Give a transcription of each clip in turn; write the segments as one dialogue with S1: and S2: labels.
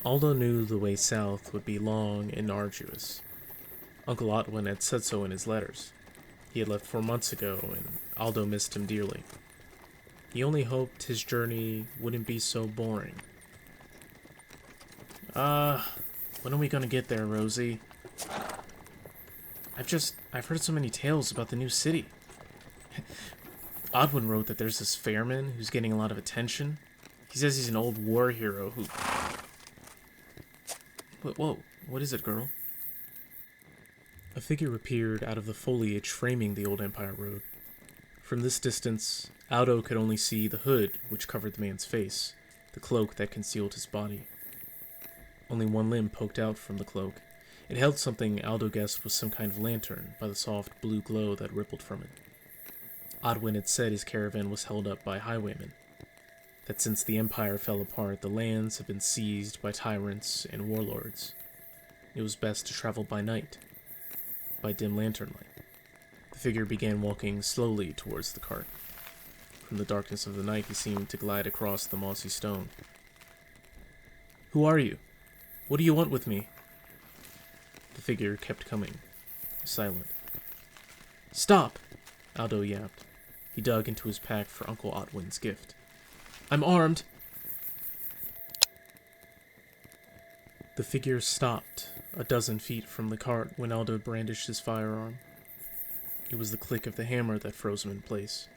S1: Aldo knew the way south would be long and arduous. Uncle Otwin had said so in his letters. He had left 4 months ago, and Aldo missed him dearly. He only hoped his journey wouldn't be so boring. When are we gonna get there, Rosie? I've heard so many tales about the new city. Odwin wrote that there's this fairman who's getting a lot of attention. He says he's an old war hero who... Whoa, what is it, girl? A figure appeared out of the foliage framing the old Empire Road. From this distance, Aldo could only see the hood which covered the man's face, the cloak that concealed his body. Only one limb poked out from the cloak. It held something Aldo guessed was some kind of lantern by the soft blue glow that rippled from it. Odwin had said his caravan was held up by highwaymen, that since the Empire fell apart, the lands had been seized by tyrants and warlords. It was best to travel by night, by dim lantern light. The figure began walking slowly towards the cart. From the darkness of the night, he seemed to glide across the mossy stone. "Who are you? What do you want with me?" The figure kept coming, silent. "Stop!" Aldo yapped. He dug into his pack for Uncle Otwin's gift. "I'm armed!" The figure stopped a dozen feet from the cart when Aldo brandished his firearm. It was the click of the hammer that froze him in place.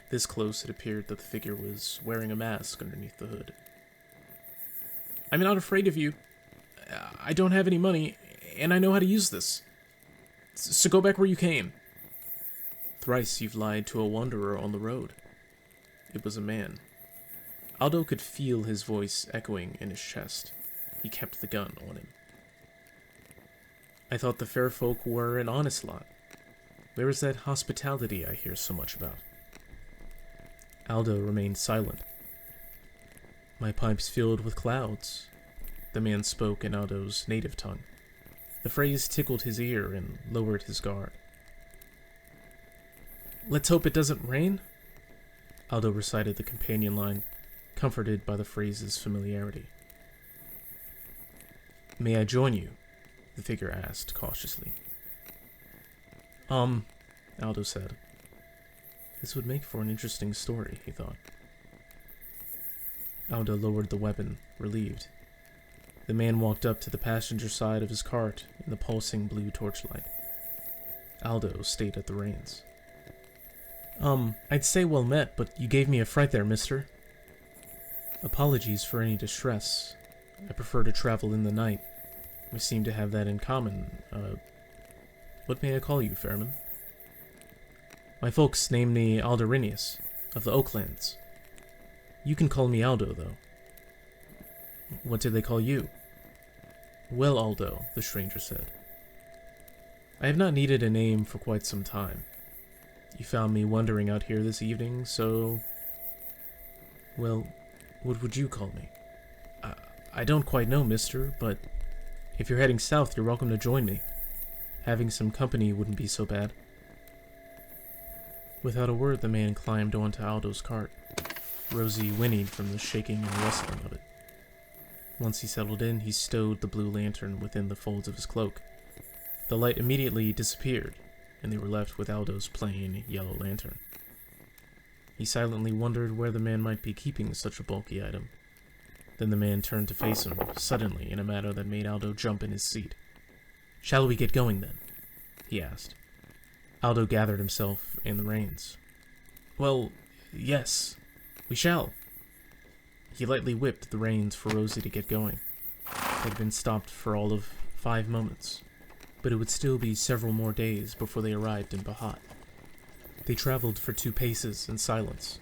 S1: This close, it appeared that the figure was wearing a mask underneath the hood. "I'm not afraid of you. I don't have any money, and I know how to use this. So go back where you came." "Thrice you've lied to a wanderer on the road." It was a man. Aldo could feel his voice echoing in his chest. He kept the gun on him. "I thought the fair folk were an honest lot. Where is that hospitality I hear so much about?" Aldo remained silent. "My pipe's filled with clouds." The man spoke in Aldo's native tongue. The phrase tickled his ear and lowered his guard. "Let's hope it doesn't rain?" Aldo recited the companion line, comforted by the phrase's familiarity. "May I join you?" the figure asked cautiously. Aldo said. This would make for an interesting story, he thought. Aldo lowered the weapon, relieved. The man walked up to the passenger side of his cart in the pulsing blue torchlight. Aldo stayed at the reins. I'd say well met, but you gave me a fright there, mister." "Apologies for any distress. I prefer to travel in the night. We seem to have that in common. What may I call you, Fairman?" "My folks named me Aldorinius, of the Oaklands. You can call me Aldo, though." "What did they call you?" "Well, Aldo," the stranger said. "I have not needed a name for quite some time. You found me wandering out here this evening, so... Well, what would you call me?" I don't quite know, mister, but if you're heading south, you're welcome to join me. Having some company wouldn't be so bad." Without a word, the man climbed onto Aldo's cart. Rosie whinnied from the shaking and rustling of it. Once he settled in, he stowed the blue lantern within the folds of his cloak. The light immediately disappeared, and they were left with Aldo's plain yellow lantern. He silently wondered where the man might be keeping such a bulky item. Then the man turned to face him, suddenly, in a manner that made Aldo jump in his seat. "Shall we get going, then?" he asked. Aldo gathered himself in the reins. "Well, yes, we shall." He lightly whipped the reins for Rosie to get going. They had been stopped for all of 5 moments, but it would still be several more days before they arrived in Bahat. They traveled for 2 paces in silence.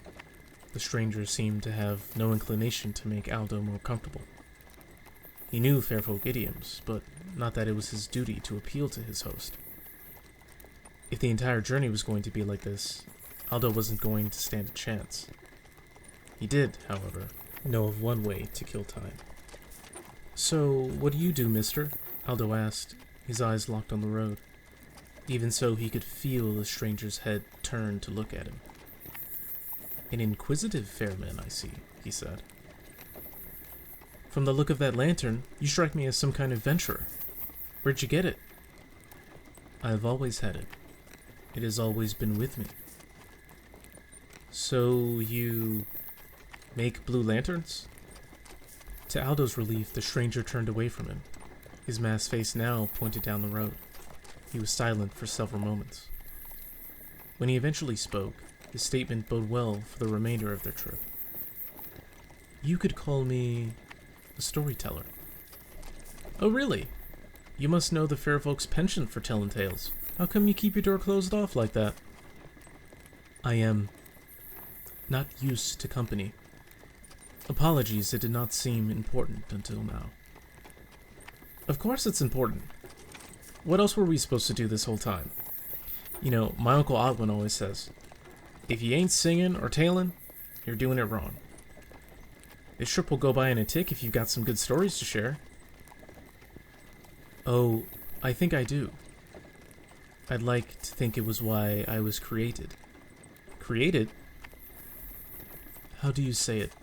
S1: The stranger seemed to have no inclination to make Aldo more comfortable. He knew fairfolk idioms, but not that it was his duty to appeal to his host. If the entire journey was going to be like this, Aldo wasn't going to stand a chance. He did, however, know of one way to kill time. "So, what do you do, mister?" Aldo asked, his eyes locked on the road. Even so, he could feel the stranger's head turn to look at him. "An inquisitive fair man, I see," he said. From the look of that lantern, you strike me as some kind of venturer. Where'd you get it? I've always had it. It has always been with me. So you make blue lanterns? To Aldo's relief, the stranger turned away from him. His masked face now pointed down the road. He was silent for several moments. When he eventually spoke, his statement bode well for the remainder of their trip. You could call me a storyteller. Oh, really? You must know the fair folks' penchant for telling tales. How come you keep your door closed off like that? I am not used to company. Apologies, it did not seem important until now. Of course it's important. What else were we supposed to do this whole time? You know, my Uncle Otwin always says, if you ain't singing or tailing, you're doing it wrong. This trip will go by in a tick if you've got some good stories to share. Oh, I think I do. I'd like to think it was why I was created. Created? How do you say it?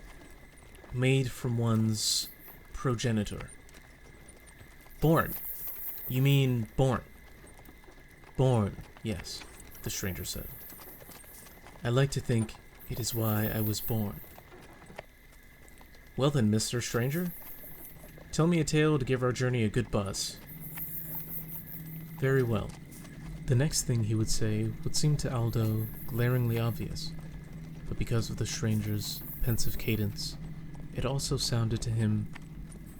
S1: Made from one's progenitor. Born. You mean born? Born, yes, the stranger said. I like to think it is why I was born. Well then, Mr. Stranger, tell me a tale to give our journey a good buzz. Very well. The next thing he would say would seem to Aldo glaringly obvious, but because of the stranger's pensive cadence, it also sounded to him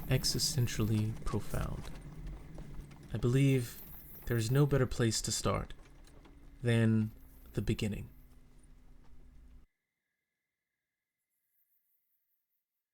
S1: existentially profound. I believe there is no better place to start than the beginning.